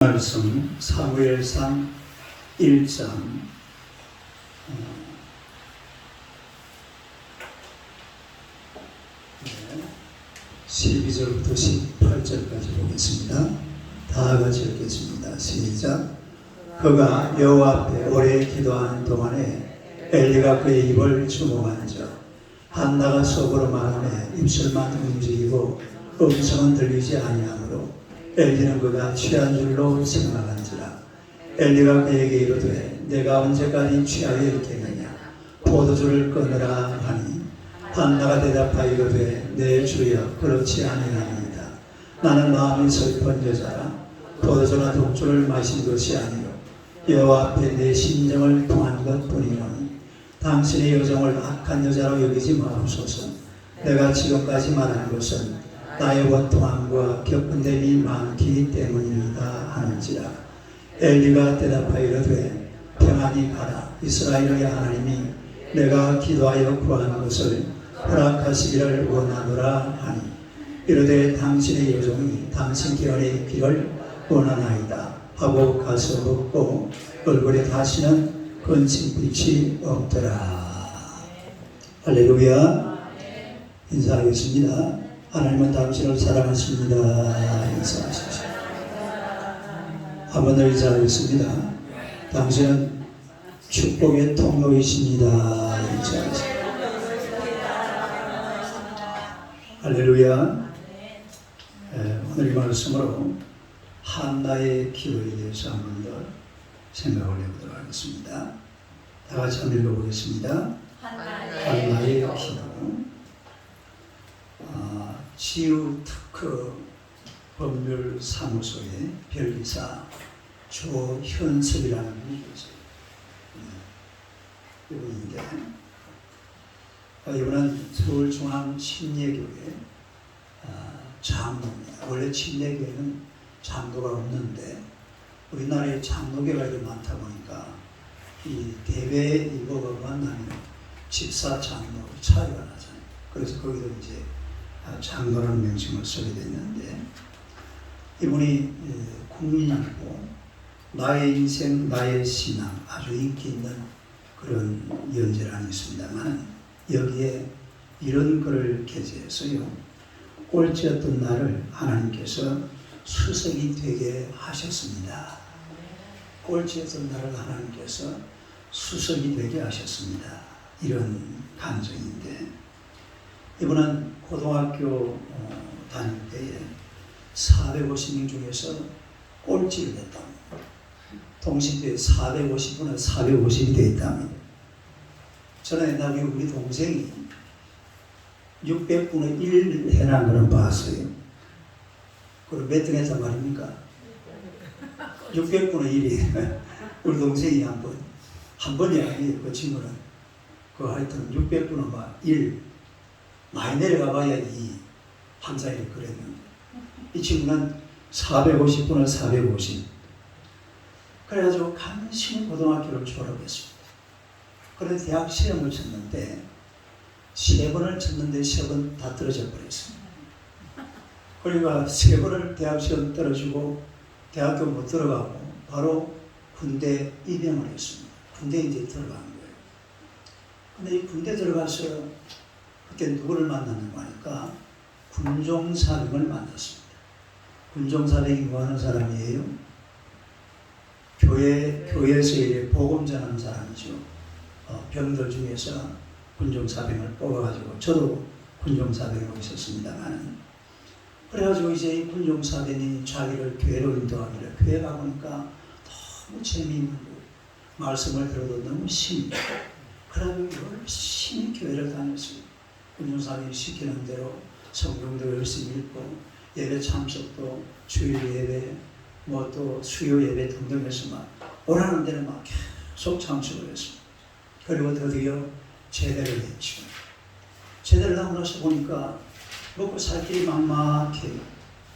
말씀 사무엘상 1장 12절부터 18절까지 보겠습니다. 다 같이 읽겠습니다. 시작. 그가 여호와 앞에 오래 기도하는 동안에 엘리가 그의 입을 주목한즉 한나가 속으로 말하며 입술만 움직이고 음성은 들리지 아니하므로 엘리는 그가 취한 줄로 생각한지라. 엘리가 그에게 이르되 내가 언제까지 취하여 있겠느냐 포도주를 끊으라 하니 한나가 대답하여 이르되 내 주여 그렇지 아니하나이다. 나는 마음이 슬픈 여자라 포도주나 독주를 마신 것이 아니요 여호와 앞에 내 심정을 통한 것뿐이오니 당신의 여정을 악한 여자로 여기지 마옵소서. 내가 지금까지 말한 것은 나의 원통함과 겪은 됨이 많기 때문이다 하는지라. 엘리가 대답하여 이르되 평안히 가라. 이스라엘의 하나님이 내가 기도하여 구한 것을 허락하시기를 원하노라 하니 이르되 당신의 여종이 당신 계언의 길을 원하나이다 하고 가서 묻고 얼굴에 다시는 근심빛이 없더라. 할렐루야. 인사하겠습니다. 하나님은 당신을 사랑하십니다. 인사하십시오. 한번 더 인사하겠습니다. 당신은 축복의 통로이십니다. 인사하십시오. 할렐루야. 오늘 이 말씀으로 한나의 기도에 대해서 한 번 더 생각을 해보도록 하겠습니다. 다 같이 한번 읽어보겠습니다. 한나의 기도. 치유특허 법률사무소의 변리사 조현석이라는 분이 계세요. 이분인데 이분은 서울중앙침례교회 장로입니다. 원래 침례교회는 장로가 없는데 우리나라에 장로교가 이렇게 많다 보니까 이 대회 이거가 만나면 집사 장로 차이가 나잖아요. 그래서 거기도 이제 장로라는 명칭을 쓰게 됐는데 이분이 국민이고 나의 인생 나의 신앙 아주 인기 있는 그런 연재란이 있습니다만 여기에 이런 글을 게재해서요. 꼴찌였던 나를 하나님께서 수석이 되게 하셨습니다. 꼴찌였던 나를 하나님께서 수석이 되게 하셨습니다. 이런 감정인데 이분은 고등학교 다닐 때에 450명 중에서 꼴찌를 했답니다. 동시대에 450분에 450이 되어 있답니다. 저는 옛날에 우리 동생이 600분의 1 해난 거는 봤어요. 그럼 몇 등 했단 말입니까? 600분의 1이 우리 동생이 한 번이 아니에요. 그 친구는 그 하여튼 600분의 1 많이 내려가 봐야 이 한사이를 그랬는데 이 친구는 450분을 450 그래가지고 간신히 고등학교를 졸업했습니다. 그런데 대학 시험을 쳤는데 3번을 쳤는데 3번 다 떨어져 버렸습니다. 그러니까 3번을 대학 시험 떨어지고 대학교 못 들어가고 바로 군대 입영을 했습니다. 군대에 이제 들어간 거예요. 근데 이 군대 들어가서 그때 누구를 만났는가 하니까 군종사병을 만났습니다. 군종사병이 뭐 하는 사람이에요? 교회에서 이제 복음 전하는 사람이죠. 병들 중에서 군종사병을 뽑아가지고 저도 군종사병으로 있었습니다만 그래가지고 이제 이 군종사병이 자기를 교회로 인도하기를 교회 가보니까 너무 재미있는 거 말씀을 들어도 너무 신기해. 그래가지고 열심히 교회를 다녔습니다. 군종사병이 시키는 대로 성경도 열심히 읽고 예배 참석도 주일 예배 뭐 또 수요 예배 등등 해서 막 오라는 데는 막 계속 참석을 했습니다. 그리고 드디어 제대를 했죠. 제대를 하고 나서 보니까 먹고 살 길이 막막해요.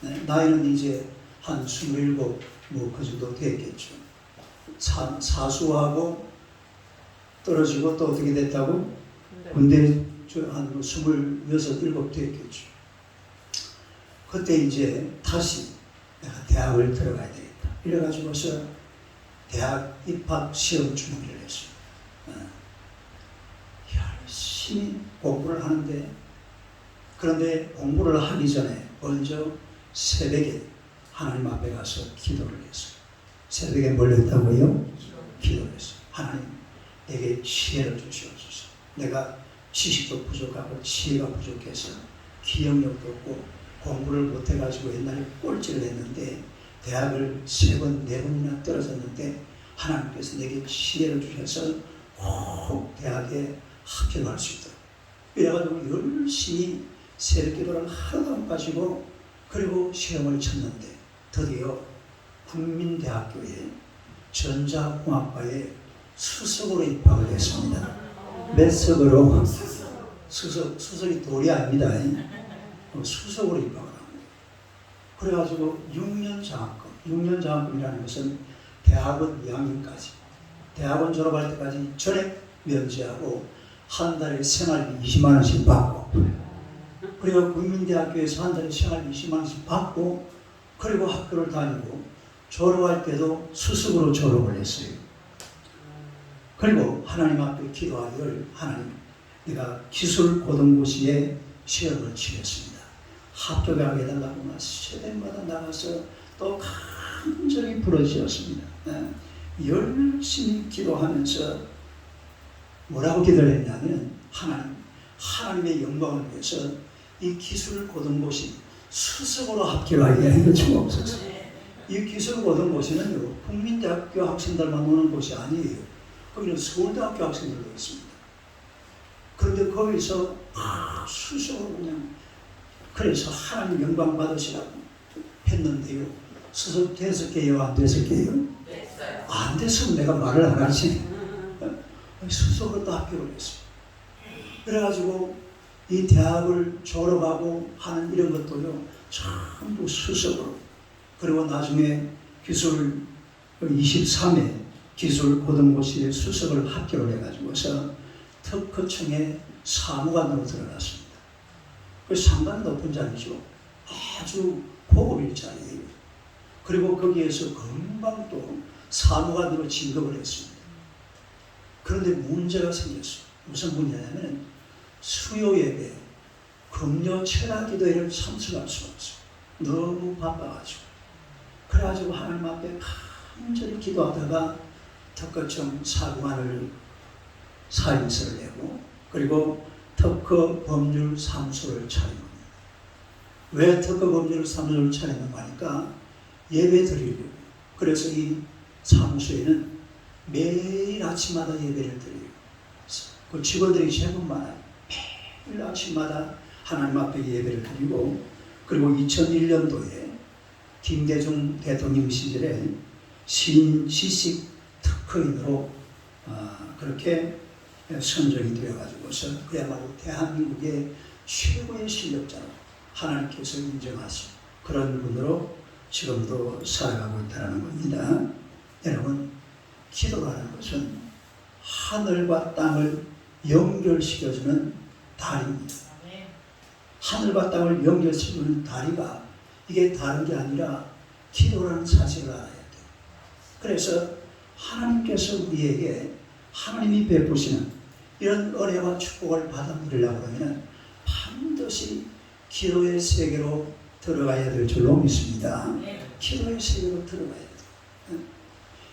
네, 나이는 이제 한 27 뭐 그 정도 됐겠죠. 사수하고 떨어지고 또 어떻게 됐다고? 군대 한 26, 7 됐겠죠. 그때 이제 다시 내가 대학을 들어가야 되겠다. 이래가지고서 대학 입학 시험 준비를 했어요. 열심히 공부를 하는데, 그런데 공부를 하기 전에 먼저 새벽에 하나님 앞에 가서 기도를 했어요. 새벽에 뭘 했다고요? 기도를 했어요. 하나님, 내게 지혜를 주시옵소서. 내가 지식도 부족하고 지혜가 부족해서 기억력도 없고 공부를 못해가지고 옛날에 꼴찌를 했는데 대학을 3번, 4번이나 떨어졌는데 하나님께서 내게 지혜를 주셔서 꼭 대학에 합격할 수 있도록, 이래가지고 열심히 새벽기도를 하루도 안 빠지고 그리고 시험을 쳤는데 드디어 국민대학교에 전자공학과에 수석으로 입학을 했습니다. 몇 석으로? 수석이 돌이 아닙니다. 수석으로 입학을 합니다. 그래가지고 6년 장학금, 6년 장학금이라는 것은 대학원 2학년까지, 대학원 졸업할 때까지 전액 면제하고 한 달에 생활비 20만 원씩 받고, 그리고 국민대학교에서 한 달에 생활비 20만 원씩 받고, 그리고 학교를 다니고 졸업할 때도 수석으로 졸업을 했어요. 그리고 하나님 앞에 기도하기를, 하나님, 내가 기술고등고시에 시험을 치렀습니다. 합격하게 해달라고 새벽마다 나가서 또 간절히 부르짖었습니다. 열심히 기도하면서 뭐라고 기도를 했냐면, 하나님의 영광을 위해서 이 기술고등고시 수석으로 합격하게 해 주옵소서. 이 기술고등고시는요, 국민대학교 학생들만 오는 곳이 아니에요. 거기는 서울대학교 학생들도 있습니다. 그런데 거기서 수석으로 그냥, 그래서 하나님 영광 받으시라고 했는데요. 수석 됐을게요? 안 됐을게요? 됐어요. 안 됐으면 내가 말을 안 하지. 수석으로 또 합격을 했어요. 그래가지고 이 대학을 졸업하고 하는 이런 것도요, 전부 수석으로. 그리고 나중에 기술 23회 기술고등고시에 수석을 합격을 해가지고서 특허청에 사무관으로 들어갔습니다. 그 상당히 높은 자리죠. 아주 고급일 자리예요. 그리고 거기에서 금방 또 사무관으로 진급을 했습니다. 그런데 문제가 생겼어요. 무슨 문제냐면 수요 예배, 금요 철야기도회를 참석할 수가 없어요. 너무 바빠가지고. 그래가지고 하나님 앞에 간절히 기도하다가 특허청 사무관을 사임서를 내고, 그리고 특허법률사무소를 차립니다. 왜 특허법률사무소를 차리는가 하니까 예배 드리려고. 그래서 이 사무소에는 매일 아침마다 예배를 드려요. 그 직원들이 제법 많아요. 매일 아침마다 하나님 앞에 예배를 드리고, 그리고 2001년도에 김대중 대통령 시절에 신지식 특허인으로 그렇게 선정이 되어가지고서 그야말로 대한민국의 최고의 실력자로 하나님께서 인정하신 그런 분으로 지금도 살아가고 있다는 겁니다. 여러분, 기도라는 것은 하늘과 땅을 연결시켜주는 다리입니다. 하늘과 땅을 연결시켜주는 다리가, 이게 다른 게 아니라 기도라는 사실을 알아야 돼요. 그래서 하나님께서 우리에게 하나님이 베푸시는 이런 은혜와 축복을 받아들이려고 하면 반드시 기도의 세계로 들어가야 될 줄로 믿습니다. 기도의 세계로 들어가야 돼요.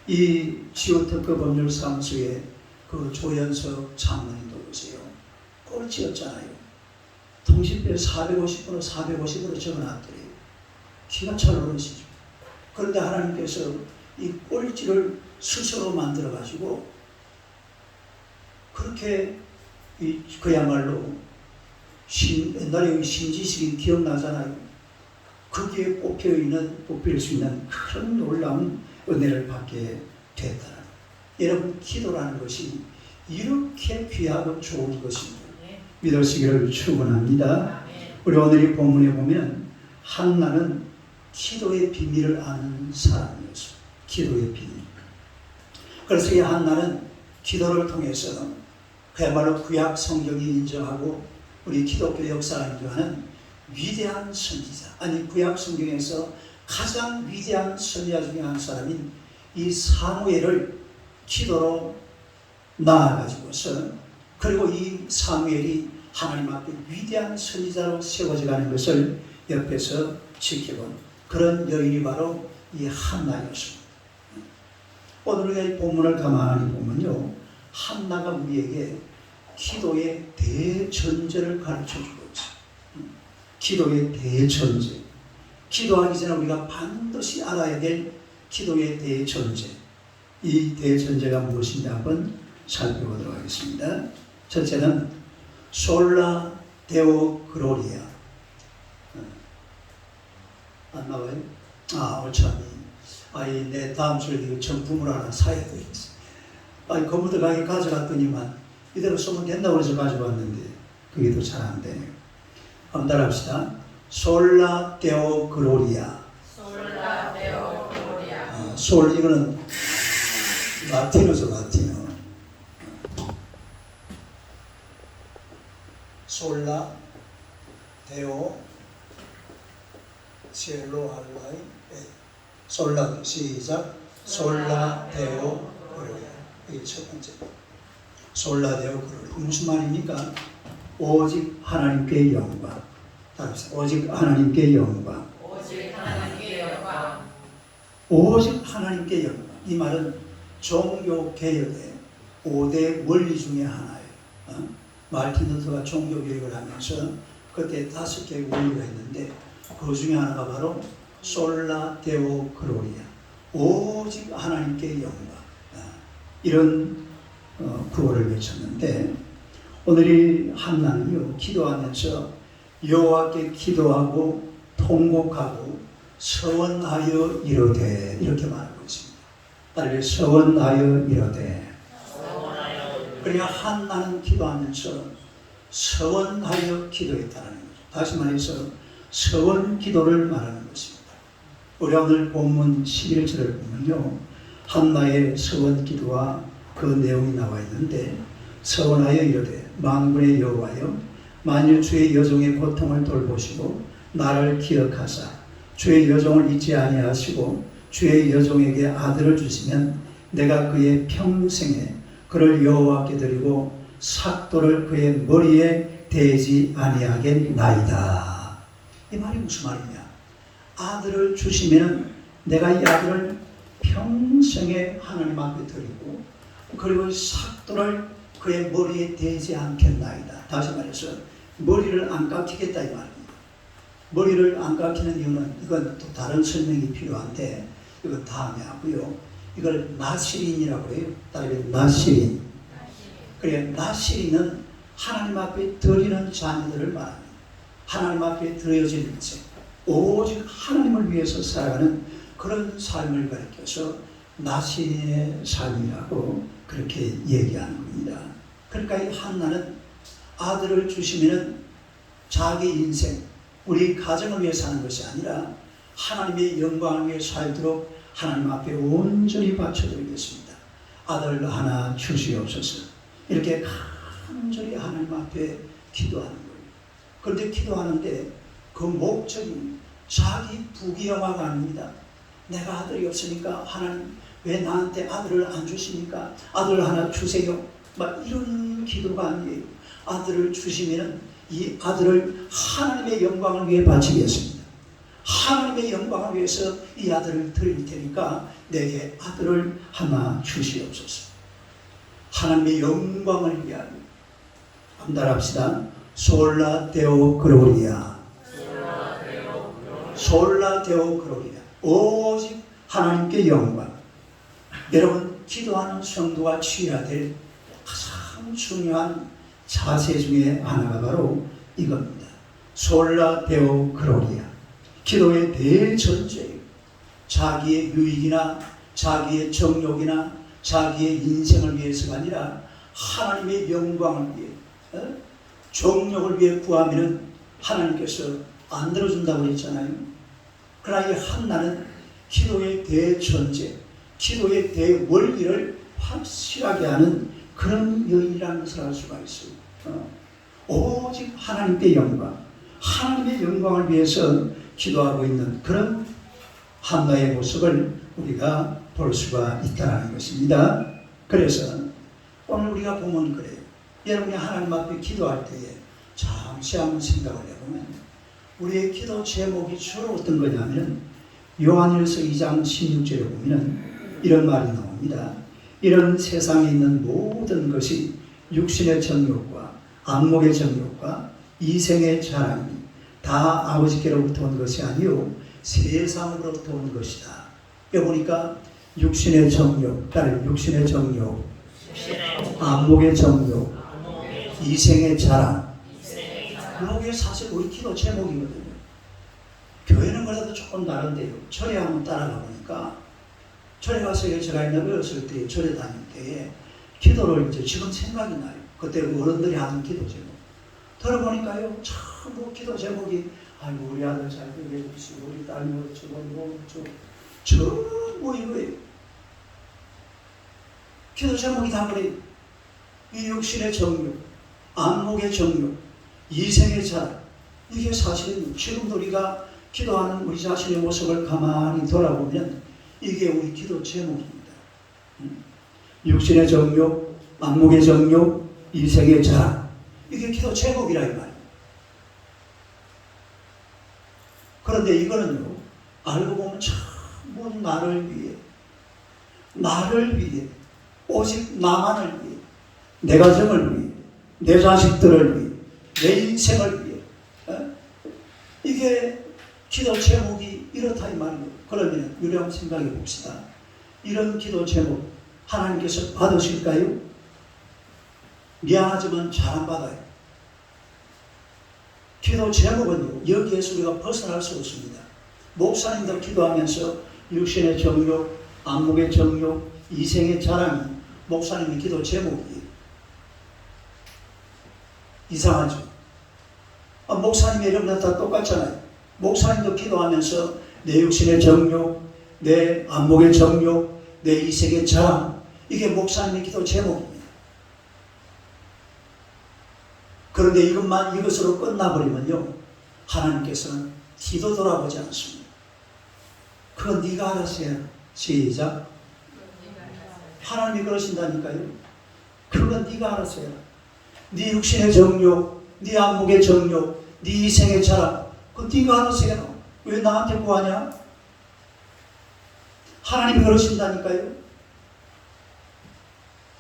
이 지오특허법률사무소의 그 조연석 장로님도 보세요. 꼴찌였잖아요. 통신費를 450으로 적어놨더래요. 기가 찰 어르시죠. 그런데 하나님께서 이 꼴찌를 스스로 만들어가지고 그렇게 그야말로 옛날에 신지식이 기억나잖아요. 거기에 뽑힐 수 있는 그런 놀라운 은혜를 받게 됐다는. 여러분, 기도라는 것이 이렇게 귀하고 좋은 것입니다. 믿으시기를 축원합니다. 우리 오늘 이 본문에 보면 한나는 기도의 비밀을 아는 사람이었어요. 기도의 비밀. 그래서 이 한나는 기도를 통해서 그야말로 구약 성경이 인정하고 우리 기독교 역사가 인정하는 위대한 선지자, 아니 구약 성경에서 가장 위대한 선지자 중에 한 사람인 이 사무엘을 기도로 나아가지고서 그리고 이 사무엘이 하나님 앞에 위대한 선지자로 세워져 가는 것을 옆에서 지켜본 그런 여인이 바로 이 한나였습니다. 오늘 우리가 이 본문을 가만히 보면요, 한나가 우리에게 기도의 대전제를 가르쳐주고 있어요. 기도의 대전제. 기도하기 전에 우리가 반드시 알아야 될 기도의 대전제. 이 대전제가 무엇인지 한번 살펴보도록 하겠습니다. 첫째는 솔라 데오 글로리아. 안 나와요? 옳잖니. 내 다음 주에 정품을 하나 사야 되겠어. 거물도 가게 가져갔더니만 이대로 쓰면 된다고 해서 가져왔는데 그게 더 잘 안 되네요. 한번 따라합시다. 솔라 데오 글로리아. 솔라 데오 글로리아. 솔 이거는 라틴어죠, 라틴어. 솔라 데오 첼로 할라이 솔라 시작. 솔라 데오 글로리아. 이게 첫 번째. 솔라 데오 글로리아. 무슨 말입니까? 오직 하나님께 영광. 오직 하나님께 영광. 오직 하나님께 영광. 오직 하나님께 영광. 이 말은 종교 개혁의 5대 원리 중에 하나예요. 마르틴 루터가 종교 개혁을 하면서 그때 5개의 원리가 있는데 그 중에 하나가 바로 솔라 데오 글로리아. 오직 하나님께 영광. 이런 구호를 외쳤는데 오늘 이 한나는요, 기도하면서 여호와께 기도하고 통곡하고 서원하여 이르되 이렇게 말하고 있습니다. 따르게 서원하여 이르되. 그러니까 한나는 기도하면서 서원하여 기도했다는 거죠. 다시 말해서 서원 기도를 말하는 것입니다. 우리 오늘 본문 11절을 보면요, 한나의 서원 기도와 그 내용이 나와 있는데 서원하여 이르되 만군의 여호와여 만일 주의 여종의 고통을 돌보시고 나를 기억하사 주의 여종을 잊지 아니하시고 주의 여종에게 아들을 주시면 내가 그의 평생에 그를 여호와께 드리고 삭도를 그의 머리에 대지 아니하겠나이다. 이 말이 무슨 말이냐? 아들을 주시면 내가 이 아들을 평생에 하나님 앞에 드리고 그리고 삭도를 그의 머리에 대지 않겠나이다. 다시 말해서 머리를 안 깎이겠다 이 말입니다. 머리를 안 깎이는 이유는 이건 또 다른 설명이 필요한데 이건 다음에 하고요. 이걸 나시린이라고 해요. 따르게 나시린. 그래, 나시린은 하나님 앞에 드리는 자녀들을 말합니다. 하나님 앞에 드려질 인생, 오직 하나님을 위해서 살아가는 그런 삶을 가리켜서 나시린의 삶이라고 그렇게 얘기하는 겁니다. 그러니까 이 한나는 아들을 주시면 자기 인생, 우리 가정을 위해 사는 것이 아니라 하나님의 영광을 위해 살도록 하나님 앞에 온전히 바쳐드리겠습니다. 아들 하나 주시옵소서. 이렇게 간절히 하나님 앞에 기도하는 거예요. 그런데 기도하는데 그 목적이 자기 부귀영화가 아닙니다. 내가 아들이 없으니까 하나님 왜 나한테 아들을 안 주십니까? 아들 하나 주세요. 막 이런 기도가 아니에요. 아들을 주시면 이 아들을 하나님의 영광을 위해 바치겠습니다. 하나님의 영광을 위해서 이 아들을 드릴 테니까 내게 아들을 하나 주시옵소서. 하나님의 영광을 위하여. 한번 따라합시다. 솔라 데오 글로리아. 솔라 데오 글로리아. 오직 하나님께 영광. 여러분, 기도하는 성도가 취해야 될 가장 중요한 자세 중에 하나가 바로 이겁니다. 솔라 데오 글로리아. 기도의 대전제예요. 자기의 유익이나 자기의 정욕이나 자기의 인생을 위해서가 아니라 하나님의 영광을 위해, 정욕을 위해 구하면 하나님께서 안 들어준다고 그랬잖아요. 그러나 이 한나는 기도의 대전제, 기도의 대원리를 확실하게 하는 그런 여인이라는 것을 알 수가 있어요. 오직 하나님께 영광, 하나님의 영광을 위해서 기도하고 있는 그런 한나의 모습을 우리가 볼 수가 있다는 것입니다. 그래서 오늘 우리가 보면 그래요. 여러분이 하나님 앞에 기도할 때에 잠시 한번 생각을 해보면 우리의 기도 제목이 주로 어떤 거냐면 요한일서 2장 16절에 보면 이런 말이 나옵니다. 이런 세상에 있는 모든 것이 육신의 정욕과 안목의 정욕과 이생의 자랑이 다 아버지께로부터 온 것이 아니요 세상으로부터 온 것이다. 여기 보니까 육신의 정욕, 따로 육신의 정욕, 안목의 정욕, 이생의 자랑. 그게 사실 우리 기도 제목이거든요. 교회는 그래도 조금 다른데요. 절에 한번 따라가 보니까 절에 가서 제가 옛날에 어렸을 때 절에 다닐 때에 기도를 이제 지금 생각이 나요. 그때 어른들이 하는 기도 제목. 들어보니까요, 전부 기도 제목이 아이고 우리 아들 잘 되게 해주시고 우리 딸 모르고 전부 이거예요. 기도 제목이 다 그래요. 이 육신의 정욕, 안목의 정욕, 이생의 자랑. 이게 사실은 지금도 우리가 기도하는 우리 자신의 모습을 가만히 돌아보면 이게 우리 기도 제목입니다. 육신의 정욕, 안목의 정욕, 이생의 자랑. 이게 기도 제목이라 이 말이에요. 그런데 이거는요, 알고 보면 전부 나를 위해, 오직 나만을 위해, 내 가정을 위해, 내 자식들을 위해, 내 인생을 위해. 이게 기도 제목이 이렇다 이 말이에요. 그러면 우리 한번 생각해 봅시다. 이런 기도 제목 하나님께서 받으실까요? 미안하지만 잘 안 받아요. 기도 제목은요, 여기에서 우리가 벗어날 수 없습니다. 목사님들 기도하면서 육신의 정욕, 안목의 정욕, 이생의 자랑이 목사님의 기도 제목이에요. 이상하죠? 목사님의 이름은 다 똑같잖아요. 목사님도 기도하면서 내 육신의 정욕, 내 안목의 정욕, 내 이생의 자랑, 이게 목사님의 기도 제목입니다. 그런데 이것으로 끝나버리면요, 하나님께서는 뒤도 돌아보지 않습니다. 그건 네가 알아서 해라. 시작. 하나님이 그러신다니까요. 그건 네가 알아서 해라. 네 육신의 정욕, 네 안목의 정욕, 네 이생의 자랑, 그건 네가 알아서 해라. 왜 나한테 구하냐? 하나님이 그러신다니까요.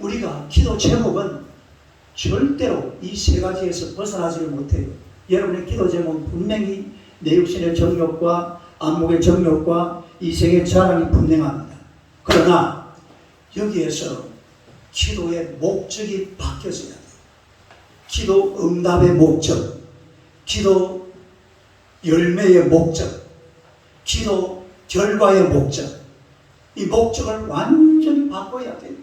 우리가 기도 제목은 절대로 이 세 가지에서 벗어나지를 못해요. 여러분의 기도 제목은 분명히 내 육신의 정욕과 안목의 정욕과 이생의 자랑이 분명합니다. 그러나 여기에서 기도의 목적이 바뀌어져야 돼요. 기도 응답의 목적, 기도 열매의 목적, 기도 결과의 목적, 이 목적을 완전히 바꿔야 돼요.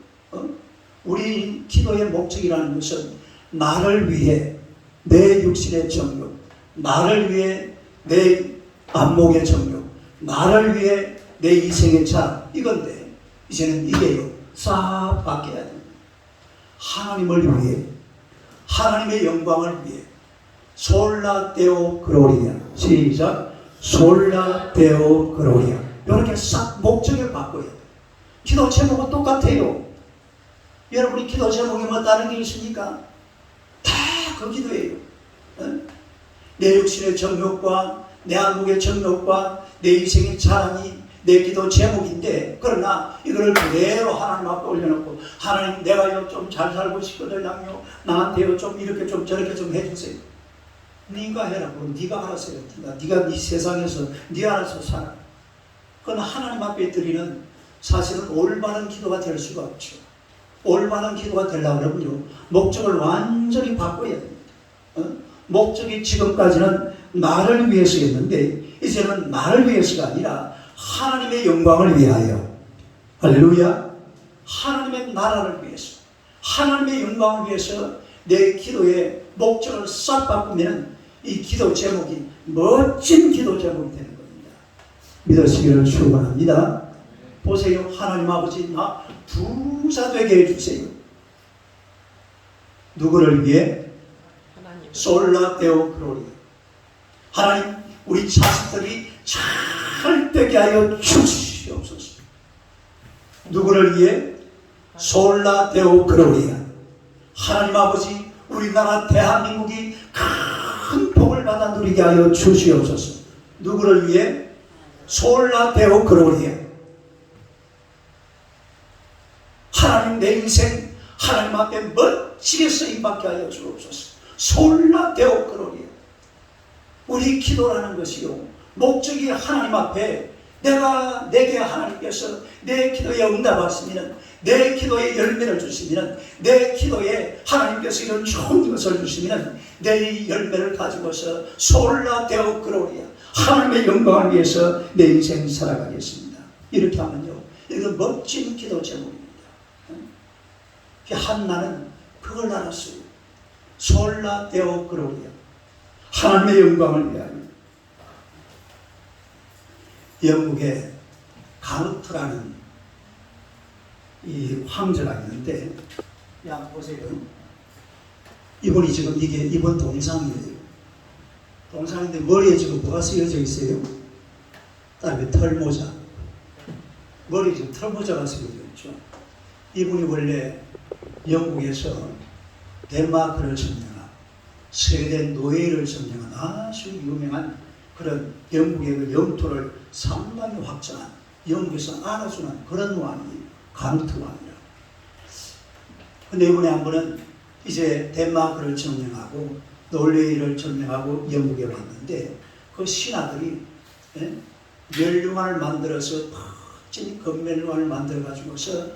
우리 기도의 목적이라는 것은 나를 위해 내 육신의 정욕, 나를 위해 내 안목의 정욕, 나를 위해 내 이생의 자랑, 이건데 이제는 이게요, 싹 바뀌어야 됩니다. 하나님을 위해, 하나님의 영광을 위해, 솔라 데오 그로리아. 시작. 솔라 데오 그로리아. 이렇게 싹 목적을 바꿔야 돼요. 기도 제목은 똑같아요. 여러분이 기도 제목이 뭐 다른 게 있습니까? 다 그 기도예요. 내 육신의 정욕과 내 안목의 정욕과 내 이생의 자랑이 내 기도 제목인데, 그러나 이거를 그대로 하나님 앞에 올려놓고, 하나님 내가요 좀 잘 살고 싶거든요. 나한테요 좀 이렇게 좀 저렇게 좀 해주세요. 네가 해라. 그럼 네가 알아서 해. 네가 네 세상에서 네 알아서 살아. 그건 하나님 앞에 드리는 사실은 올바른 기도가 될 수가 없죠. 올바른 기도가 되려고 그러면요, 목적을 완전히 바꿔야 됩니다. 목적이 지금까지는 나를 위해서였는데 이제는 나를 위해서가 아니라 하나님의 영광을 위하여, 할렐루야, 하나님의 나라를 위해서, 하나님의 영광을 위해서 내 기도의 목적을 싹 바꾸면 이 기도 제목이 멋진 기도 제목이 되는 겁니다. 믿으시기를 축원합니다. 보세요. 하나님 아버지, 나 부자 되게 해주세요. 누구를 위해? 솔라 데오 그로리아. 하나님, 우리 자식들이 잘 되게 하여 주시옵소서. 누구를 위해? 솔라 데오 그로리아. 하나님 아버지, 우리나라 대한민국이 큰 복을 받아 누리게 하여 주시옵소서. 누구를 위해? 솔라 데오 그로리아. 하나님, 내 인생 하나님 앞에 멋지게 쓰임받게 하여 주옵소서. 솔라 데오 그로리아. 우리 기도라는 것이요, 목적이 하나님 앞에 내게 하나님께서 내 기도에 응답하시면, 내 기도에 열매를 주시면, 내 기도에 하나님께서 이런 좋은 것을 주시면 내 열매를 가지고서 솔라 데오 그로리아, 하나님의 영광을 위해서 내 인생 살아가겠습니다. 이렇게 하면요, 이건 멋진 기도 제목입니다. 한나는 그걸 알았어요. 솔라 데오 그로리아, 하나님의 영광을 위하여. 영국에 가누트라는 이 황제가 있는데, 야 보세요. 이분이 지금 이분 동상이에요. 동상인데 머리에 지금 뭐가 쓰여져 있어요? 그다음에 털모자. 머리에 지금 털모자가 쓰여져 있죠. 이분이 원래 영국에서 덴마크를 점령한, 스웨덴 노예를 점령한 아주 유명한 그런 영국의 그 영토를 상당히 확장한, 영국에서 알아주는 그런 왕이 가누트 왕이라. 근데 이번에 한 번은 이제 덴마크를 점령하고 노르웨이를 점령하고 영국에 왔는데, 그 신하들이 멸류관을 만들어서 멋진 금멸류관을 만들어 가지고서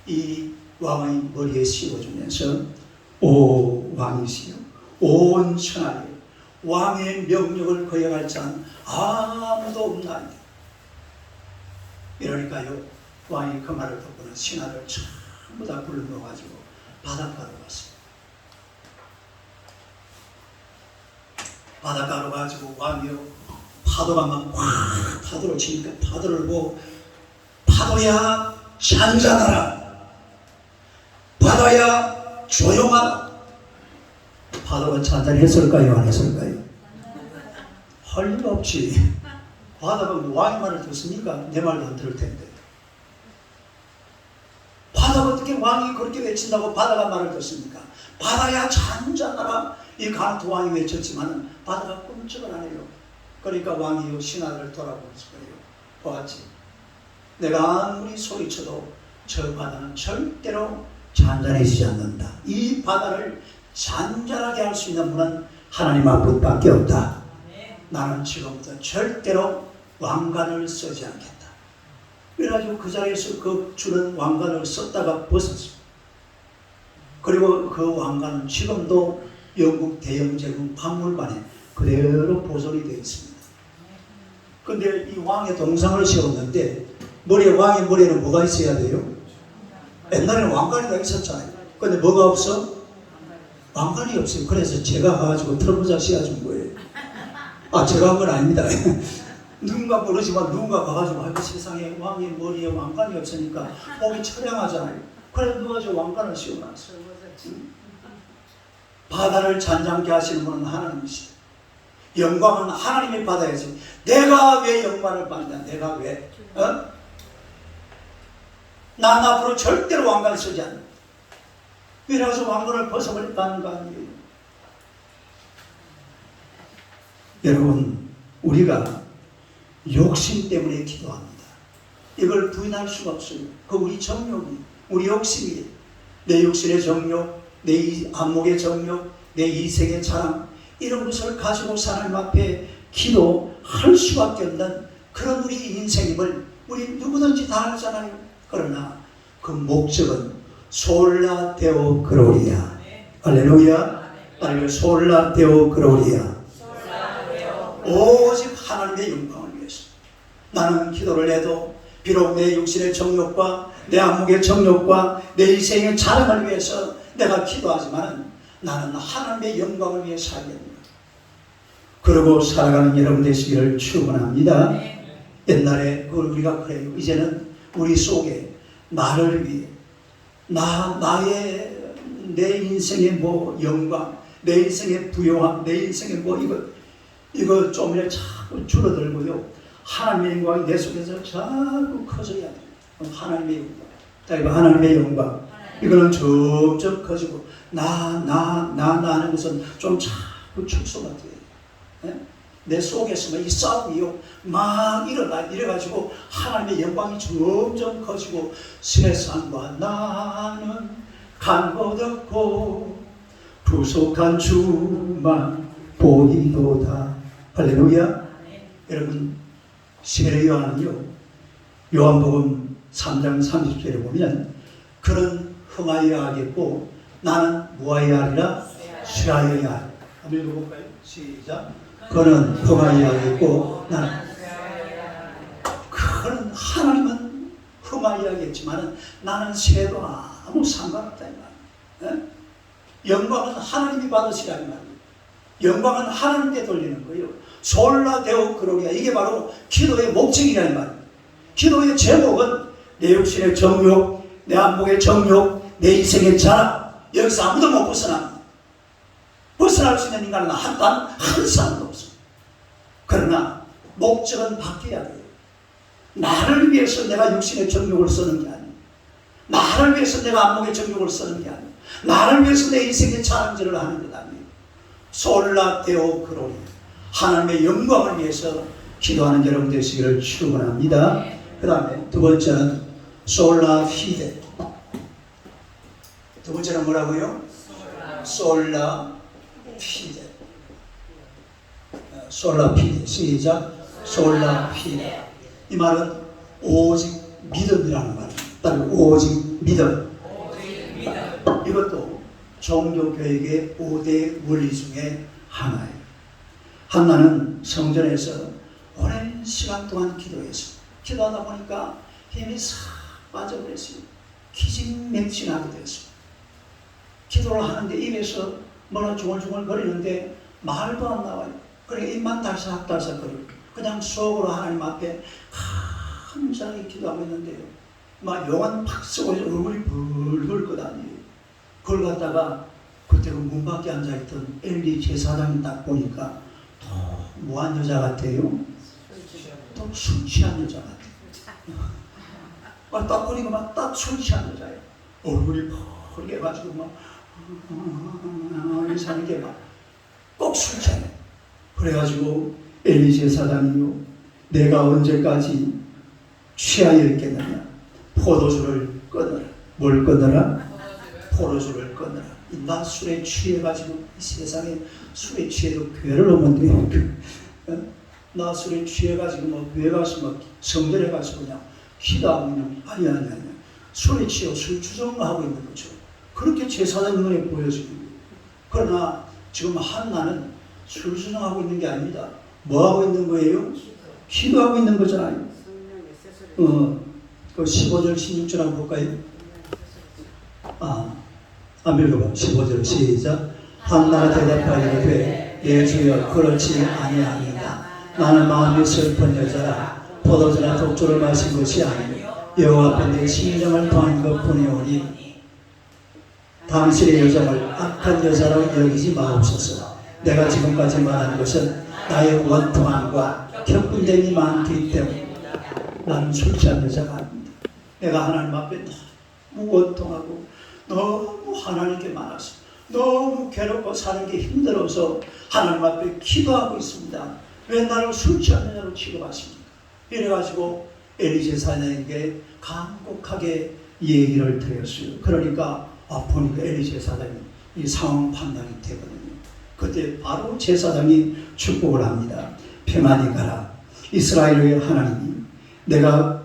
이 왕의 머리에 씌워주면서, 오 왕이시여, 온 천하에 왕의 명령을 거역할 자는 아무도 없나이다. 이러니까요, 왕이 그 말을 듣고는 신하를 전부 다 불러가지고 바닷가로 갔습니다. 바닷가로 가지고 왕이요, 파도가 막 확 파도를 치니까 파도를 보고, 파도야 잔잔하라, 바다야 조용하라. 바다가 잔잔했을까요? 안 했을까요? 할 일 없지. 바다가 왕의 말을 듣습니까? 내 말도 안 들을 텐데. 바다가 어떻게 왕이 그렇게 외친다고 바다가 말을 듣습니까? 바다야 잔잔하라, 이 가누트 왕이 외쳤지만 바다가 꿈쩍을 안 해요. 그러니까 왕이 신하들을 돌아보면서 그래요. 보았지? 내가 아무리 소리쳐도 저 바다는 절대로 잔잔해지지 않는다. 이 바다를 잔잔하게 할 수 있는 분은 하나님 한 분밖에 없다. 나는 지금부터 절대로 왕관을 쓰지 않겠다. 그래가지고 그 자리에서 그 주는 왕관을 썼다가 벗었습니다. 그리고 그 왕관은 지금도 영국 대영제국 박물관에 그대로 보존이 되어 있습니다. 근데 이 왕의 동상을 세웠는데, 왕의 머리에는 뭐가 있어야 돼요? 옛날에는 왕관이 다 있었잖아요. 근데 뭐가 없어? 왕관이 없어요. 그래서 제가 가가지고 털모자 씌워준 거예요. 아, 제가 한 건 아닙니다. 누군가 모르지만 누군가 가가지고, 아이고 세상에 왕의 머리에 왕관이 없으니까 보기 처량하잖아요. 그래서 누가 저 왕관을 씌워놨어요. 바다를 잔잔케 하시는 분은 하나님이시다. 영광은 하나님이 받아야지. 내가 왜 영광을 받냐? 내가 왜? 난 앞으로 절대로 왕관을 쓰지 않는다. 그래서 왕관을 벗어버렸다는 거 아니에요. 여러분, 우리가 욕심 때문에 기도합니다. 이걸 부인할 수가 없어요. 그 우리 정욕이, 우리 욕심이, 내 육신의 정욕, 내 안목의 정욕, 내 이생의 자랑, 이런 것을 가지고 하나님 앞에 기도할 수밖에 없는 그런 우리 인생임을 우리 누구든지 다 알잖아요. 그러나 그 목적은 솔라 데오 그로리아. 할렐루야. 빨리 솔라 데오 그로리아. 오직 하나님의 영광을 위해서. 나는 기도를 해도 비록 내 육신의 정욕과 내 안목의 정욕과 내 인생의 자랑을 위해서 내가 기도하지만 나는 하나님의 영광을 위해 살겠습니다. 그러고 살아가는 여러분 되시기를 축원합니다. 옛날에 우리가 그래요. 이제는 우리 속에 나를 위해 내 인생의 뭐 영광, 내 인생의 부요함, 내 인생의 뭐 이거 좀 자꾸 줄어들고요. 하나님의 영광이 내 속에서 자꾸 커져야 돼. 하나님의 영광. 자, 이거 하나님의 영광. 이거는 점점 커지고 나 하는 것은 좀 자꾸 축소가 돼. 예? 내 속에서 이 싸움이요 막 이래가지고 하나님의 영광이 점점 커지고 세상과 나는 간 것 없고 부족한 주만 보이도다. 할렐루야. 여러분 세례 요한은요 요한복음 3장 30절에 보면 그는 흥하여야 하겠고 나는 무하여야 하리라 쇠하여야 하리라. 한번 읽어볼까요? 시작. 그는 흥하여야 하겠고 나는 그는 하나님은 흥하여야 하겠지만 나는 쇠도 아무 상관없다 이 말이에요. 영광은 하나님이 받으시라는 말이에요. 영광은 하나님께 돌리는 거예요. 솔라 데오 그로리아. 이게 바로 기도의 목적이라는 말이에요. 기도의 제목은 내 육신의 정욕, 내 안목의 정욕, 내 인생의 자랑. 여기서 아무도 못 벗어날 수 있는 인간은 한 사람도 없어. 그러나 목적은 바뀌어야 돼요. 나를 위해서 내가 육신의 정욕을 쓰는 게 아니에요. 나를 위해서 내가 안목의 정욕을 쓰는 게 아니에요. 나를 위해서 내 인생의 자랑질을 하는 것 아니에요. 솔라 데오 그로리. 하나님의 영광을 위해서 기도하는 여러분 되시기를 축원합니다. 그 다음에 두 번째는 솔라 피데. 두 번째는 뭐라고요? 솔라 피데. 솔라 피데. 시작. 솔라 피데. 이 말은 오직 믿음이라는 말입니다. 따로 오직 믿음. 이것도 종교교육의 5대 원리 중에 하나예요. 한나는 성전에서 오랜 시간 동안 기도하다 보니까 힘이 싹 빠져버렸어요. 기진맥진하게 됐어요. 기도를 하는데 입에서 뭐라 중얼중얼 거리는데 말도 안 나와요. 그러니까 입만 달싹달싹거리고 그냥 속으로 하나님 앞에 한장히 기도하고 있는데요. 막 용안 팍 쓰고 얼굴이 불불 끄다니요. 그걸 갖다가 그때 그 문 밖에 앉아있던 엘리 제사장이 딱 보니까 또 뭐한 여자 같아요? 또 술 취한 여자 같아요. 딱 보니까 막 딱 술 취한 여자예요. 얼굴이 펄게 해가지고 막 이상한 게 막 꼭 술 취해. 그래가지고 엘리 제사장이요, 내가 언제까지 취하여 있겠느냐? 포도주를 끊어라. 뭘 끊어라? 포도주를 끊어라. 나 술에 취해가지고 이 세상에 술에 취해도 교회를 오면 돼요. 나 술에 취해가지고 뭐 교회 가서 뭐 성전에 가서 그냥 기도하고 그냥 아니야. 술에 취해 술 주정하고 있는 거죠. 그렇게 제사장 눈에 보여지는 거예요. 그러나 지금 한나는 술 주정하고 있는 게 아닙니다. 뭐 하고 있는 거예요? 기도하고 있는 거잖아요. 그 15절 16절 한번 볼까요? 한번 읽어봐. 15절 시작. 한나가 대답하이르되 내 주여 그렇지 아니하니이다. 나는 마음이 슬픈 여자라. 포도주나 독주를 마신 것이 아니요 여호와 앞에 내 심령을 토한 것뿐이오니 당신의 여정을 악한 여자로 여기지 마옵소서. 내가 지금까지 말한 것은 나의 원통함과 격분됨이 많기 때문에 나는 술 취한 여자가 아닙니다. 내가 하나님 앞에 너무 원통하고 너무 하나님께 많아서 너무 괴롭고 사는 게 힘들어서 하나님 앞에 기도하고 있습니다. 왜 나를 술 취한 여자로 취급하십니까? 이래가지고 엘리 제사장에게 간곡하게 얘기를 드렸어요. 그러니까 보니까 엘리 제사장이 이 상황 판단이 되거든요. 그때 바로 제사장이 축복을 합니다. 평안히 가라. 이스라엘의 하나님이 내가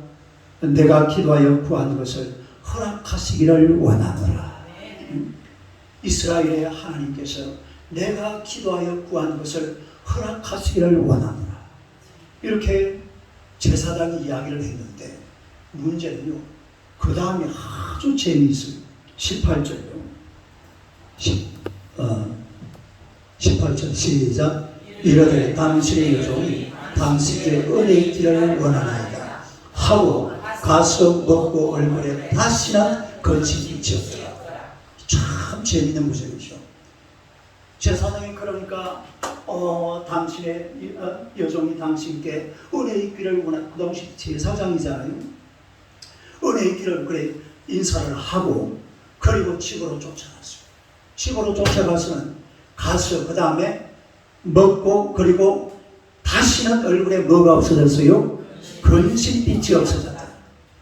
기도하여 구한 것을 허락하시기를 원하노라. 이스라엘의 하나님께서 내가 기도하여 구한 것을 허락하시기를 원하노라. 이렇게 제사장이 이야기를 했는데 문제는요, 그 다음에 아주 재미있어요. 18절이요. 18절 시작. 이르되 당신의 여종이 당신의 은혜의 길을 원하나이다 하고 가서 먹고 얼굴에 다시나 거칠이 지었더라. 참 재미있는 구절이죠. 제사장이 그러니까 당신의 여종이 당신께 은혜의 길을 원하고, 그 당시 제사장이잖아요. 은혜의 길을 그래 인사를 하고, 그리고 집으로 쫓아갔어요. 집으로 쫓아가서는 가서 그 다음에 먹고, 그리고 다시는 얼굴에 뭐가 없어졌어요? 근심빛이 없어졌다.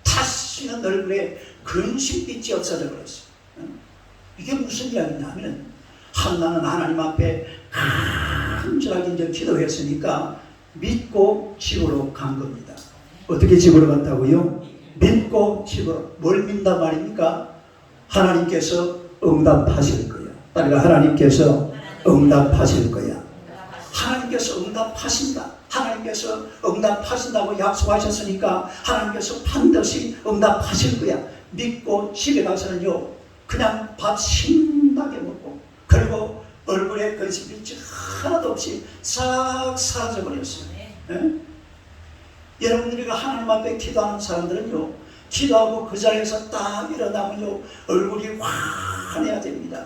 다시는 얼굴에 근심빛이 없어져 버렸어요. 이게 무슨 이야기냐면, 한나는 하나님 앞에 간절하게 이제 기도했으니까 믿고 집으로 간 겁니다. 어떻게 집으로 갔다고요? 믿고 집으로. 뭘 믿는단 말입니까? 하나님께서 응답하실 거야. 그러니까 하나님께서 응답하실 거야. 하나님께서 응답하신다. 하나님께서 응답하신다고 약속하셨으니까 하나님께서 반드시 응답하실 거야. 믿고 집에 가서는요, 그냥 밥 신나게 먹고, 그리고 얼굴에 근심빛이 하나도 없이 싹 사라져버렸어요. 여러분들이 하나님 앞에 기도하는 사람들은요, 기도하고 그 자리에서 딱 일어나면요, 얼굴이 환해야 됩니다.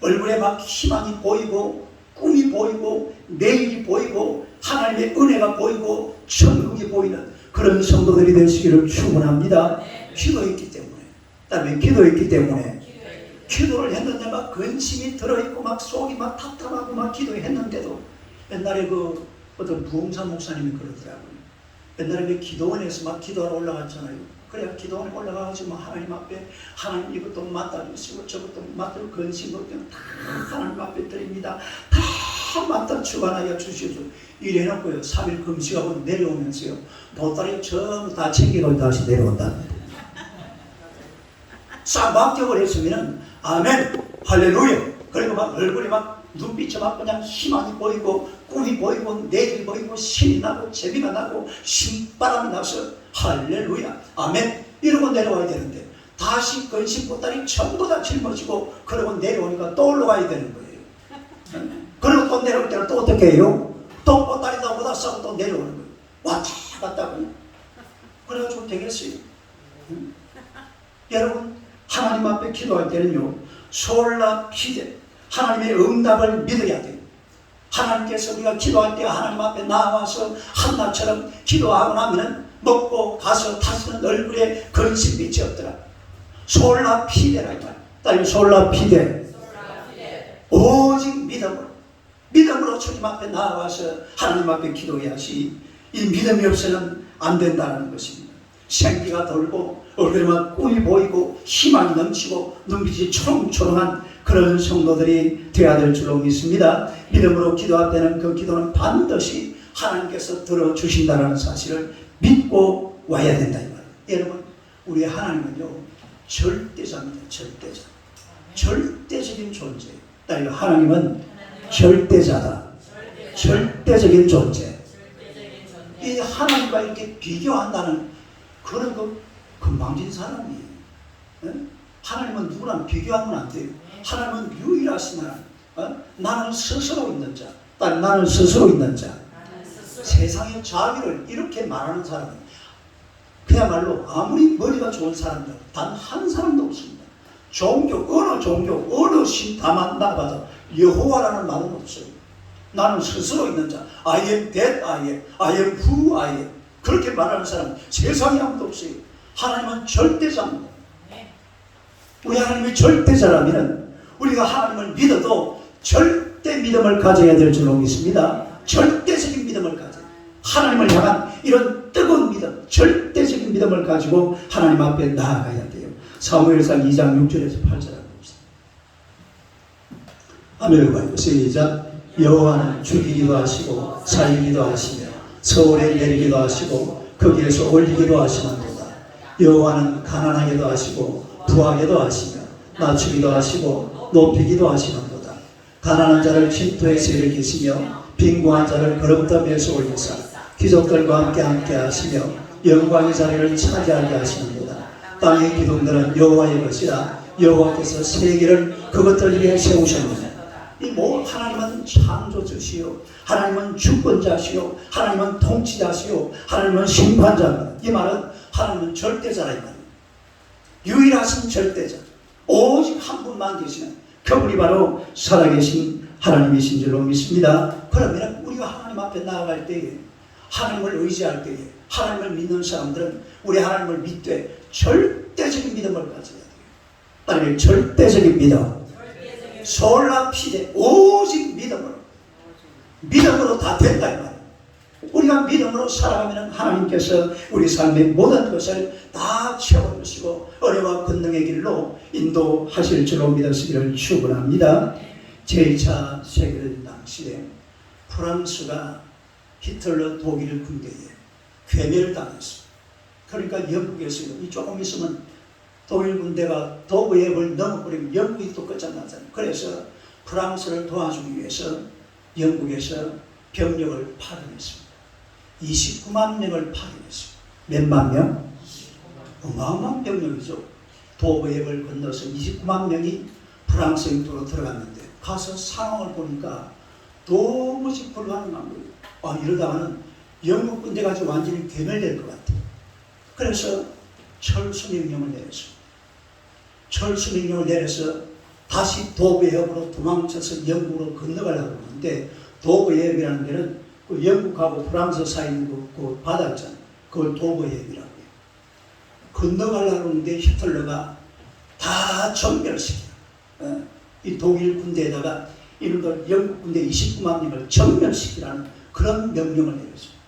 얼굴에 막 희망이 보이고, 꿈이 보이고, 내일이 보이고, 하나님의 은혜가 보이고, 천국이 보이는 그런 성도들이 되시기를 축원합니다. 기도했기 때문에. 그다음에 기도했기 때문에. 기도를 했는데 막 근심이 들어있고 막 속이 막 답답하고 막 기도했는데도, 옛날에 그 어떤 부흥사 목사님이 그러더라고요. 옛날에 그 기도원에서 막 기도하러 올라갔잖아요. 그래야 기도원에 올라가가지고 하나님 앞에, 하나님 이것도 맡아주시고 저것도 맡을 근심 걱정 다 하나님 앞에 드립니다. 다 맡아 주관하여 주시죠. 이래놓고요, 3일 금식하고 내려오면서요, 보따리 전부 다 챙기고 다시 내려온답니다. 싹 맡겨버렸으면은 아멘 할렐루야. 그리고 막 얼굴이 막 눈빛이 막 그냥 희망이 보이고, 꿈이 보이고, 내일이 보이고, 신이 나고, 재미가 나고, 신바람이 나서 할렐루야 아멘 이러고 내려와야 되는데, 다시 근심 보따리 전부 다 짊어지고 그러고 내려오니까 또 올라가야 되는 거예요. 그리고 또 내려올 때는 또 어떻게 해요? 또 보따리 다 오다 싸고 또 내려오는 거예요. 왔다 갔다 그냥. 그래가지고 되겠어요. 여러분, 하나님 앞에 기도할 때는요, 솔라 피데, 하나님의 응답을 믿어야 돼요. 하나님께서 우리가 기도할 때 하나님 앞에 나와서 한나처럼 기도하고 나면 먹고 가서 다시는 얼굴에 근심빛이 없더라. 솔라 피데라 이 말. 솔라 피데. 오직 믿음으로 주님 앞에 나와서 하나님 앞에 기도해야지, 이 믿음이 없어서는 안 된다는 것입니다. 생기가 돌고 얼굴에 막 꿈이 보이고 희망이 넘치고 눈빛이 초롱초롱한 그런 성도들이 되어야 될 줄로 믿습니다. 믿음으로 기도할 때는 그 기도는 반드시 하나님께서 들어주신다는 사실을 믿고 와야 된다 이 말이에요. 여러분, 우리 하나님은요, 절대자입니다. 절대자. 절대적인 존재예요. 그러니까 하나님은 절대자다. 절대적인 존재. 이 하나님과 이렇게 비교한다는 그런 거 건방진 사람이에요. 하나님은 누구랑 비교하면 안 돼요. 하나님은 유일하신 하나님. 나는 스스로 있는 자. 나는 스스로 있는 자. 세상의 자비를 이렇게 말하는 사람은 그야말로 아무리 머리가 좋은 사람들 단 한 사람도 없습니다. 종교, 어느 신 다 만나봐도 여호와라는 말은 없어요. 나는 스스로 있는 자. I am that I am. I am who I am. 그렇게 말하는 사람은 세상에 아무도 없어요. 하나님은 절대자입니다. 우리 하나님이 절대자라면 우리가 하나님을 믿어도 절대 믿음을 가져야 될 줄로 믿습니다. 절대적인 믿음을 가져요. 하나님을 향한 이런 뜨거운 믿음, 절대적인 믿음을 가지고 하나님 앞에 나아가야 돼요. 사무엘상 2장 6절에서 8절하고 있습니다. 아멘. 봐요. 시작. 여호와는 죽이기도 하시고 살리기도 하시며 서울에 내리기도 하시고 거기에서 올리기도 하시는도다. 여호와는 가난하게도 하시고 부하게도 하시며 낮추기도 하시고 높이기도 하시는도다. 가난한 자를 진토에서 일으키시며 빈궁한 자를 거름더미에서 올리사 귀족들과 함께 하시며 영광의 자리를 차지하게 하시는도다. 땅의 기둥들은 여호와의 것이라 여호와께서 세계를 그것들 위해 세우셨느니라. 이 하나님은 창조주시요, 하나님은 주권자시요, 하나님은 통치자시요, 하나님은 심판자입니다. 이 말은 하나님은 절대자라 이 말입니다. 유일하신 절대자, 오직 한 분만 계시는 그분이 바로 살아계신 하나님이신 줄로 믿습니다. 그러면 우리가 하나님 앞에 나아갈 때에, 하나님을 의지할 때에, 하나님을 믿는 사람들은 우리 하나님을 믿되 절대적인 믿음을 가져야 돼요. 따르면 절대적인 믿음, 솔라 피데, 오직 믿음으로 다 된다 이 말이에요. 우리가 믿음으로 살아가면 하나님께서 우리 삶의 모든 것을 다 채워주시고 은혜와 권능의 길로 인도하실 줄로 믿으시기를 축원합니다. 제2차 세계대전 당시에 프랑스가 히틀러 독일 군대에 괴멸당했습니다. 그러니까 영국에서 조금 있으면 독일 군대가 도브앱을 넘어버리면 영국이 또 끝장나잖아요. 그래서 프랑스를 도와주기 위해서 영국에서 병력을 파견했습니다. 29만 명을 파견했습니다. 몇만 명? 어마어마한 병력이죠. 도브앱을 건너서 29만 명이 프랑스 영토로 들어갔는데 가서 상황을 보니까 도무지 불가능한 거예요. 이러다가는 영국 군대가 좀 완전히 괴멸될 것 같아요. 그래서 철수 명령을 내렸습니다. 철수 명령을 내려서 다시 도브해협으로 도망쳐서 영국으로 건너가려고 하는데, 도브해협이라는 데는 그 영국하고 프랑스 사이에 있는 그 바다 있잖아요. 그걸 도브해협이라고 해요. 건너가려고 하는데 히틀러가 다 전멸시켜요. 이 독일 군대에다가 이른들 영국 군대 29만 명을 전멸시키라는 그런 명령을 내렸습니다.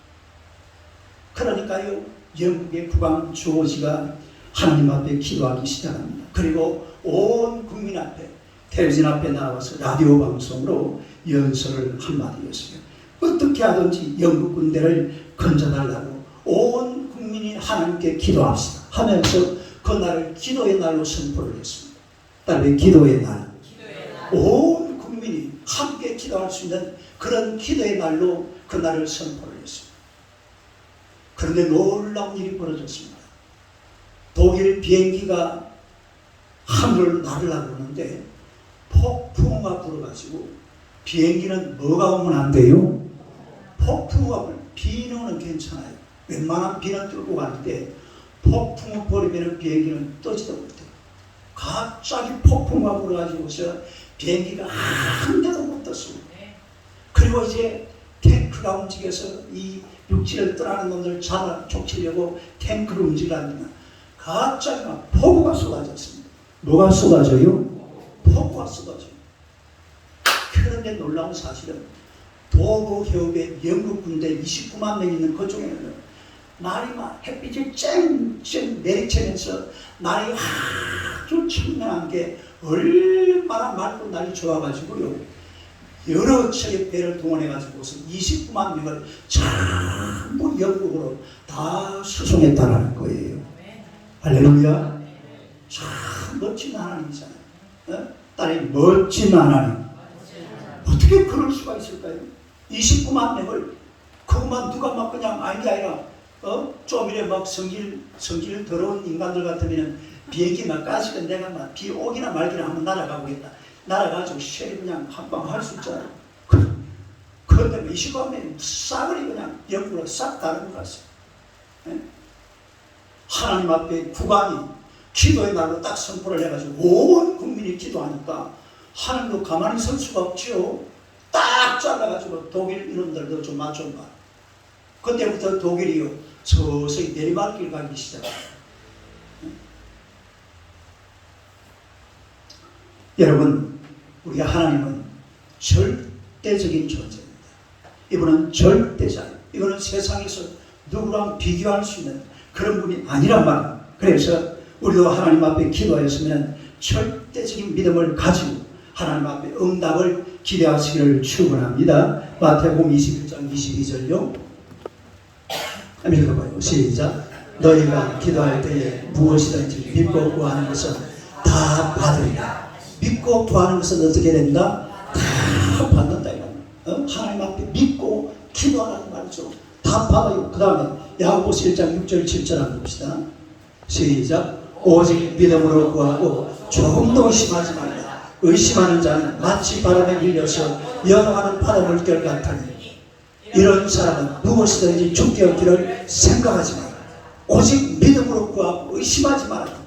그러니까요, 영국의 국왕 조지가 하나님 앞에 기도하기 시작합니다. 그리고 온 국민 앞에, 텔레비전 앞에 나와서 라디오 방송으로 연설을 한마디 했어요. 어떻게 하든지 영국 군대를 건져달라고 온 국민이 하나님께 기도합시다 하면서 그날을 기도의 날로 선포를 했습니다. 다음에 기도의 날. 온 국민이 함께 기도할 수 있는 그런 기도의 날로 그날을 선포를 했습니다. 그런데 놀라운 일이 벌어졌습니다. 독일 비행기가 하늘을 날으려고 하는데 폭풍우가 불어가지고, 비행기는 뭐가 오면 안 돼요? 폭풍우가 불어. 비는 오면 괜찮아요. 웬만한 비는 뚫고 가는데 폭풍우 버리면 비행기는 떠지도 못해요. 갑자기 폭풍우가 불어가지고서 비행기가 한 대도 못 떴습니다. 그리고 이제 탱크가 움직여서 이 육지를 떠나는 놈들 잡아 족치려고 탱크를 움직이려니까 갑자기 막 폭우가 쏟아졌습니다. 뭐가 쏟아져요? 폭우가 쏟아져요. 그런데 놀라운 사실은 도브해협에 영국 군대 29만 명 있는 그쪽에는 날이 막 햇빛이 쨍쨍 내리치면서 날이 아주 청량한 게 얼마나 맑고 날이 좋아가지고요, 여러 척의 배를 동원해가지고서 29만 명을 전부 영국으로 다 수송했다는 거예요. 할렐루야. 참 멋진 하나님이잖아요. 딸이 멋진 하나님. 어떻게 그럴 수가 있을까요? 29만 명을 그것만 누가 막 그냥 아닌 게 아니라 좀 이래 막 성질 더러운 인간들 같으면 비행기 막 까지건 내가 막 비 오기나 말기나 한번 날아가보겠다. 날아가지고 쉐리 그냥 한방 할 수 있잖아요. 그런데 29만 명이 싸그리 그냥 영국으로 싹 다른 것 같습니다. 하나님 앞에 국왕이 기도의 날로 딱 선포를 해가지고 온 국민이 기도하니까 하나님도 가만히 설 수가 없죠. 딱 잘라가지고 독일 이놈들도 좀 맞춰봐. 그때부터 독일이요 서서히 내리막길 가기 시작해요. 여러분, 우리 하나님은 절대적인 존재입니다. 이분은 절대자예요. 이거는 세상에서 누구랑 비교할 수 있는 그런 분이 아니란 말이에요. 그래서 우리도 하나님 앞에 기도하였으면 절대적인 믿음을 가지고 하나님 앞에 응답을 기대하시기를 축원합니다. 마태복음 21장 22절요. 한번 읽어봐요. 시작. 너희가 기도할 때에 무엇이든지 믿고 구하는 것은 다 받으리라. 믿고 구하는 것은 어떻게 된다? 다 받는다. 하나님 앞에 믿고 기도하라는 말이죠. 다 받아요. 그 다음에 야고보서 1장 6절 7절 한번 봅시다. 시작. 오직 믿음으로 구하고 조금도 의심하지 말라. 의심하는 자는 마치 바람에 밀려서 영하는 바닷물결 같으니 이런 사람은 무엇이든지 죽게 얻기를 생각하지 마라. 오직 믿음으로 구하고 의심하지 마라.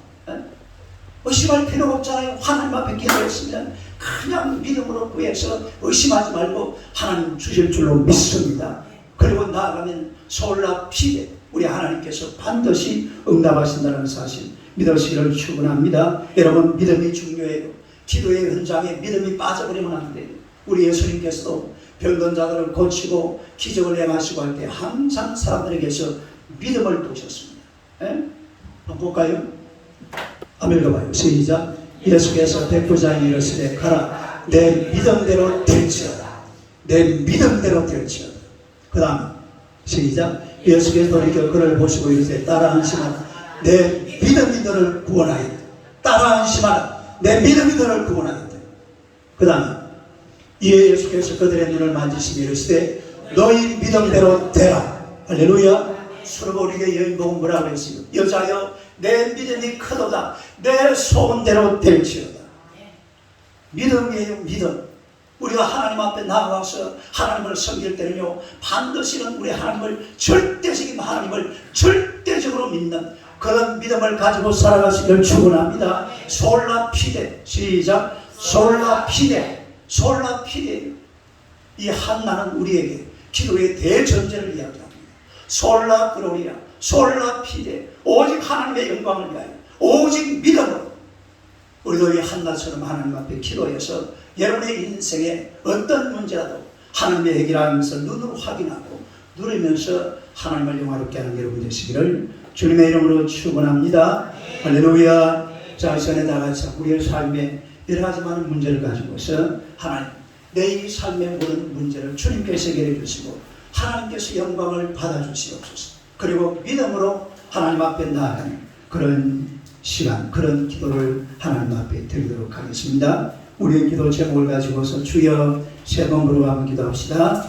의심할 필요가 없잖아요. 하나님 앞에 기도했으면 그냥 믿음으로 구해서 의심하지 말고 하나님 주실 줄로 믿습니다. 그리고 나아가면 솔라 피데 우리 하나님께서 반드시 응답하신다는 사실 믿으시기를 축원합니다. 여러분 믿음이 중요해요. 기도의 현장에 믿음이 빠져버리면 안 돼요. 우리 예수님께서도 병든 자들을 고치고 기적을 행하시고 할 때 항상 사람들에게서 믿음을 두셨습니다. 한번 볼까요? 한번 읽어봐요. 시작. 예수께서 백부장이 이르시되 가라 내 믿음대로 될지어다. 내 믿음대로 될지어다. 그 다음 시작. 예수께서 돌이켜 그를 보시고 이르시되 따라 안심하라 내 믿음이 너를 구원하였다. 따라 안심하라 내 믿음이 너를 구원하였다. 그 다음 이에 예수께서 그들의 눈을 만지시며 이르시되 너희 믿음대로 되라. 할렐루야. 수르보리게 여인 보고 뭐라고 했어요? 여자여 내 믿음이 크도다. 내 소원대로 될지어다. 믿음이에요. 믿음. 우리가 하나님 앞에 나아가서 하나님을 섬길 때는요 반드시는 우리 하나님을 절대적인 하나님을 절대적으로 믿는 그런 믿음을 가지고 살아가시길 축원합니다. 솔라 피데 시작. 솔라 피데 솔라 피데. 이 한나는 우리에게 기도의 대전제를 이야기합니다. 솔라 그로리아 솔라 피데 오직 하나님의 영광을 위하여 오직 믿음으로 우리도 이 한나처럼 하나님 앞에 기도해서 여러분의 인생에 어떤 문제라도 하나님의 해결하는 것을 눈으로 확인하고 누리면서 하나님을 영화롭게 하는 여러분 되시기를 주님의 이름으로 축원합니다. 할렐루야. 자, 이 시간에 다 같이 우리의 삶에 여러 가지 많은 문제를 가지고서 하나님 내 이 삶의 모든 문제를 주님께서 해결해 주시고 하나님께서 영광을 받아주시옵소서. 그리고 믿음으로 하나님 앞에 나아가는 그런 시간, 그런 기도를 하나님 앞에 드리도록 하겠습니다. 우리의 기도 제목을 가지고서 주여 세 번 부르고 한번 기도합시다.